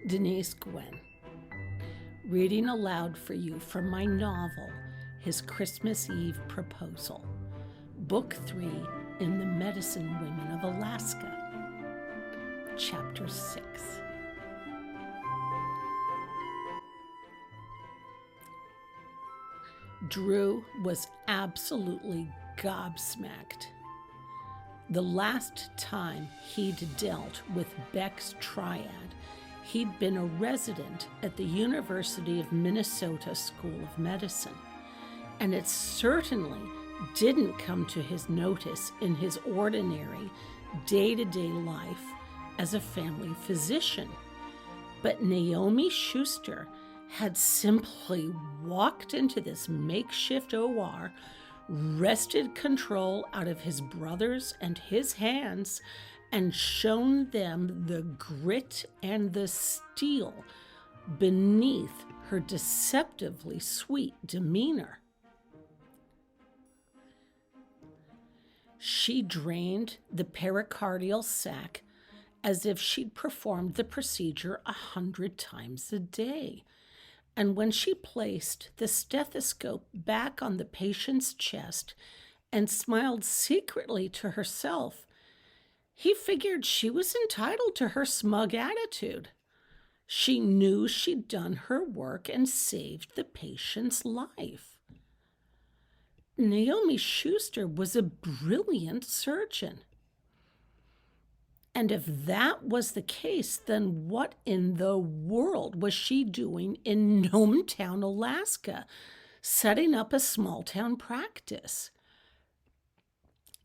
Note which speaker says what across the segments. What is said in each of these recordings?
Speaker 1: Denise Gwen, reading aloud for you from my novel, His Christmas Eve Proposal, Book 3 in the Medicine Women of Alaska, Chapter 6. Drew was absolutely gobsmacked. The last time he'd dealt with Beck's triad, he'd been a resident at the University of Minnesota School of Medicine, and it certainly didn't come to his notice in his ordinary, day-to-day life as a family physician. But Naomi Schuster had simply walked into this makeshift OR, wrested control out of his brothers and his hands, and shown them the grit and the steel beneath her deceptively sweet demeanor. She drained the pericardial sac as if she'd performed the procedure 100 times a day. And when she placed the stethoscope back on the patient's chest and smiled secretly to herself, he figured she was entitled to her smug attitude. She knew she'd done her work and saved the patient's life. Naomi Schuster was a brilliant surgeon. And if that was the case, then what in the world was she doing in Gnometown, Alaska, setting up a small-town practice?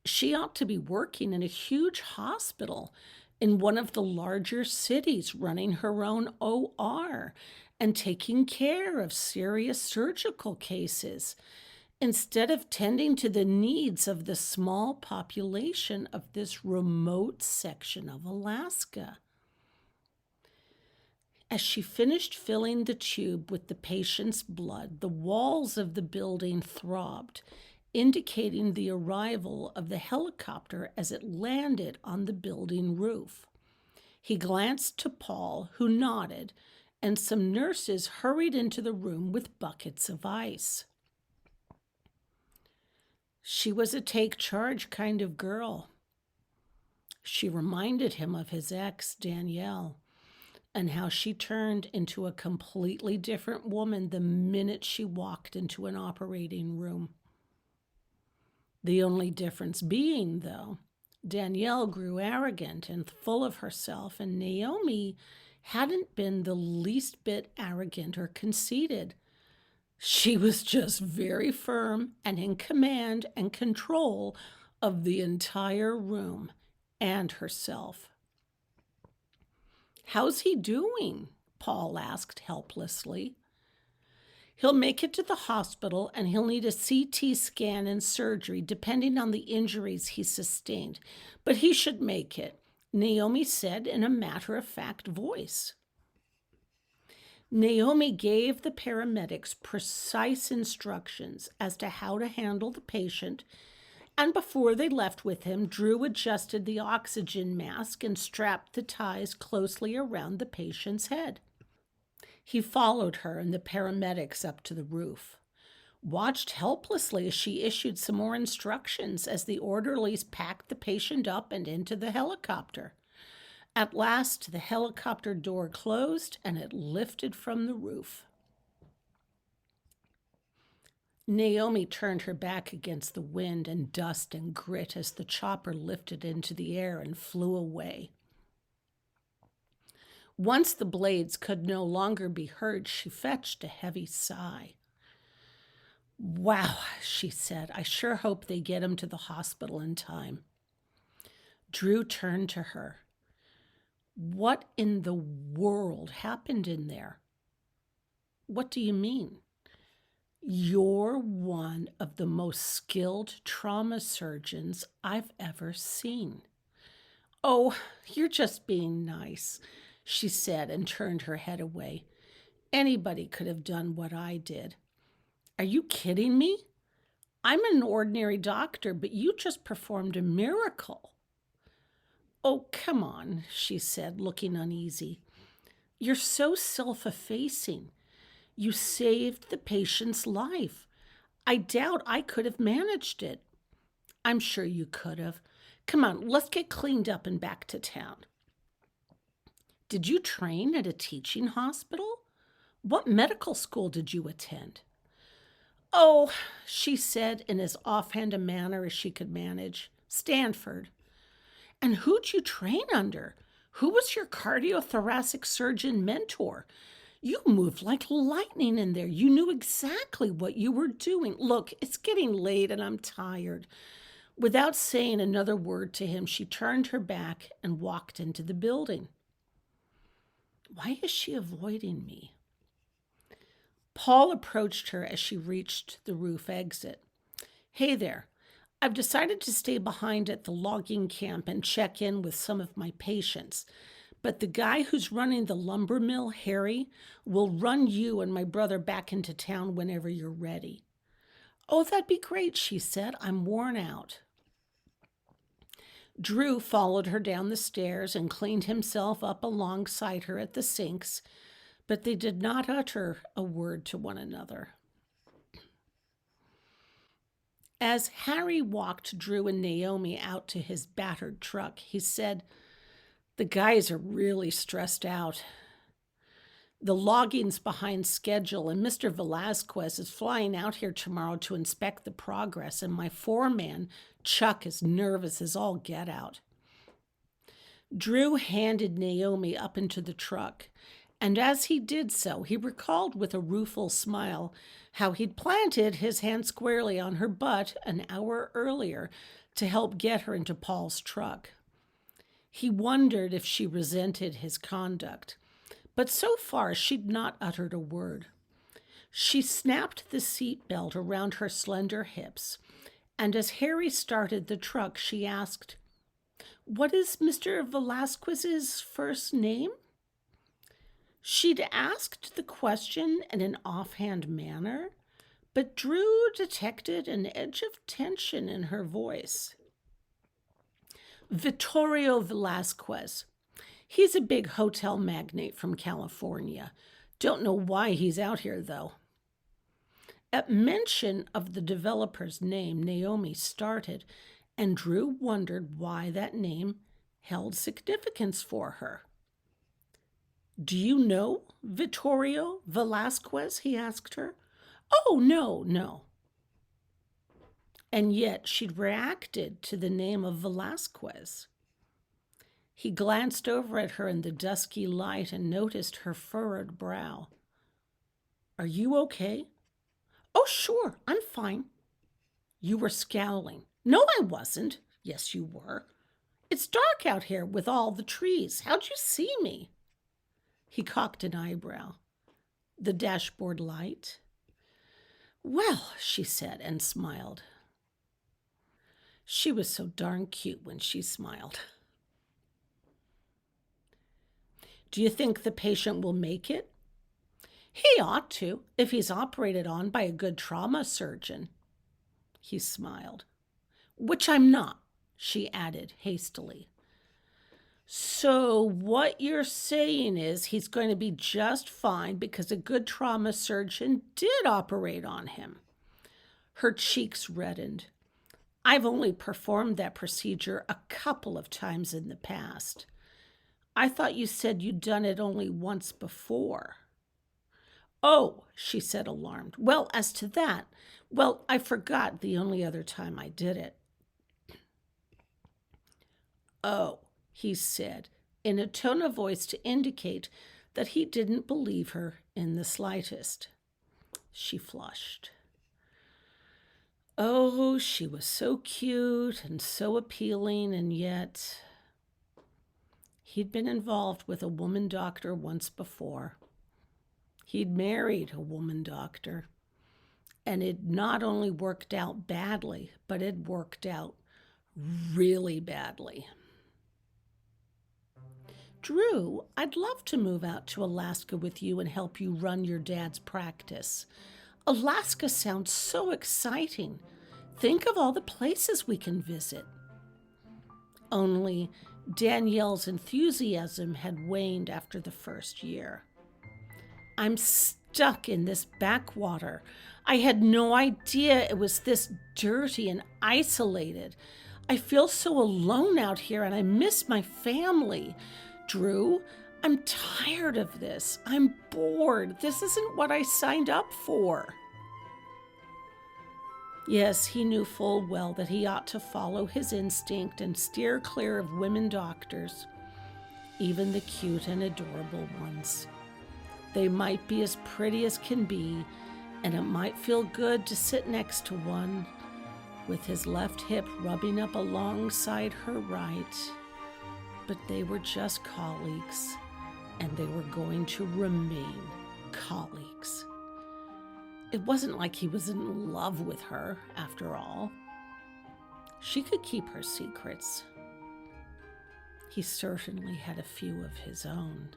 Speaker 1: She ought to be working in a huge hospital in one of the larger cities, running her own OR and taking care of serious surgical cases, instead of tending to the needs of the small population of this remote section of Alaska. As she finished filling the tube with the patient's blood, the walls of the building throbbed, indicating the arrival of the helicopter as it landed on the building roof. He glanced to Paul, who nodded, and some nurses hurried into the room with buckets of ice. She was a take-charge kind of girl. She reminded him of his ex, Danielle, and how she turned into a completely different woman the minute she walked into an operating room. The only difference being, though, Danielle grew arrogant and full of herself, and Naomi hadn't been the least bit arrogant or conceited. She was just very firm and in command and control of the entire room and herself. "How's he doing?" Paul asked helplessly. "He'll make it to the hospital, and he'll need a CT scan and surgery depending on the injuries he sustained. But he should make it," Naomi said in a matter-of-fact voice. Naomi gave the paramedics precise instructions as to how to handle the patient, and before they left with him, Drew adjusted the oxygen mask and strapped the ties closely around the patient's head. He followed her and the paramedics up to the roof, watched helplessly as she issued some more instructions as the orderlies packed the patient up and into the helicopter. At last, the helicopter door closed and it lifted from the roof. Naomi turned her back against the wind and dust and grit as the chopper lifted into the air and flew away. Once the blades could no longer be heard, she fetched a heavy sigh. "Wow," she said, "I sure hope they get him to the hospital in time." Drew turned to her. "What in the world happened in there?" "What do you mean?" "You're one of the most skilled trauma surgeons I've ever seen." "Oh, you're just being nice," she said and turned her head away. "Anybody could have done what I did." "Are you kidding me? I'm an ordinary doctor, but you just performed a miracle." "Oh, come on," she said, looking uneasy. You're so self-effacing. You saved the patient's life. I doubt I could have managed it. I'm sure you could have. Come on, let's get cleaned up and back to town. Did you train at a teaching hospital? What medical school did you attend? Oh, she said in as offhand a manner as she could manage. Stanford. And who'd you train under? Who was your cardiothoracic surgeon mentor? You moved like lightning in there. You knew exactly what you were doing. Look, it's getting late and I'm tired. Without saying another word to him, she turned her back and walked into the building. Why is she avoiding me? Paul approached her as she reached the roof exit. Hey there. I've decided to stay behind at the logging camp and check in with some of my patients. But the guy who's running the lumber mill, Harry, will run you and my brother back into town whenever you're ready. Oh, that'd be great, she said. I'm worn out. Drew followed her down the stairs and cleaned himself up alongside her at the sinks, but they did not utter a word to one another. As Harry walked Drew and Naomi out to his battered truck, he said, "The guys are really stressed out. The logging's behind schedule, and Mr. Velasquez is flying out here tomorrow to inspect the progress, and my foreman, Chuck, is nervous as all get out." Drew handed Naomi up into the truck, and as he did so, he recalled with a rueful smile how he'd planted his hand squarely on her butt an hour earlier to help get her into Paul's truck. He wondered if she resented his conduct, but so far she'd not uttered a word. She snapped the seat belt around her slender hips, and as Harry started the truck, she asked, "What is Mr. Velasquez's first name?" She'd asked the question in an offhand manner, but Drew detected an edge of tension in her voice. "Vittorio Velasquez. He's a big hotel magnate from California. Don't know why he's out here, though." At mention of the developer's name, Naomi started, and Drew wondered why that name held significance for her. "Do you know Vittorio Velasquez?" he asked her. "Oh, no. And yet she'd reacted to the name of Velasquez. He glanced over at her in the dusky light and noticed her furrowed brow. "Are you okay?" "Oh, sure, I'm fine." "You were scowling." "No, I wasn't." "Yes, you were." "It's dark out here with all the trees. How'd you see me?" He cocked an eyebrow. "The dashboard light." "Well," she said and smiled. She was so darn cute when she smiled. "Do you think the patient will make it?" "He ought to, if he's operated on by a good trauma surgeon." He smiled. "Which I'm not," she added hastily. "So what you're saying is he's going to be just fine because a good trauma surgeon did operate on him." Her cheeks reddened. "I've only performed that procedure a couple of times in the past." "I thought you said you'd done it only once before." "Oh," she said, alarmed. "Well, as to that, I forgot the only other time I did it." "Oh," he said, in a tone of voice to indicate that he didn't believe her in the slightest. She flushed. Oh, she was so cute and so appealing, and yet he'd been involved with a woman doctor once before. He'd married a woman doctor, and it not only worked out badly, but it worked out really badly. "Drew, I'd love to move out to Alaska with you and help you run your dad's practice. Alaska sounds so exciting. Think of all the places we can visit." Only Danielle's enthusiasm had waned after the first year. I'm stuck in this backwater. I had no idea it was this dirty and isolated. I feel so alone out here and I miss my family. Drew, I'm tired of this. I'm bored. This isn't what I signed up for. Yes, he knew full well that he ought to follow his instinct and steer clear of women doctors, even the cute and adorable ones. They might be as pretty as can be, and it might feel good to sit next to one, with his left hip rubbing up alongside her right. But they were just colleagues, and they were going to remain colleagues. It wasn't like he was in love with her, after all. She could keep her secrets. He certainly had a few of his own.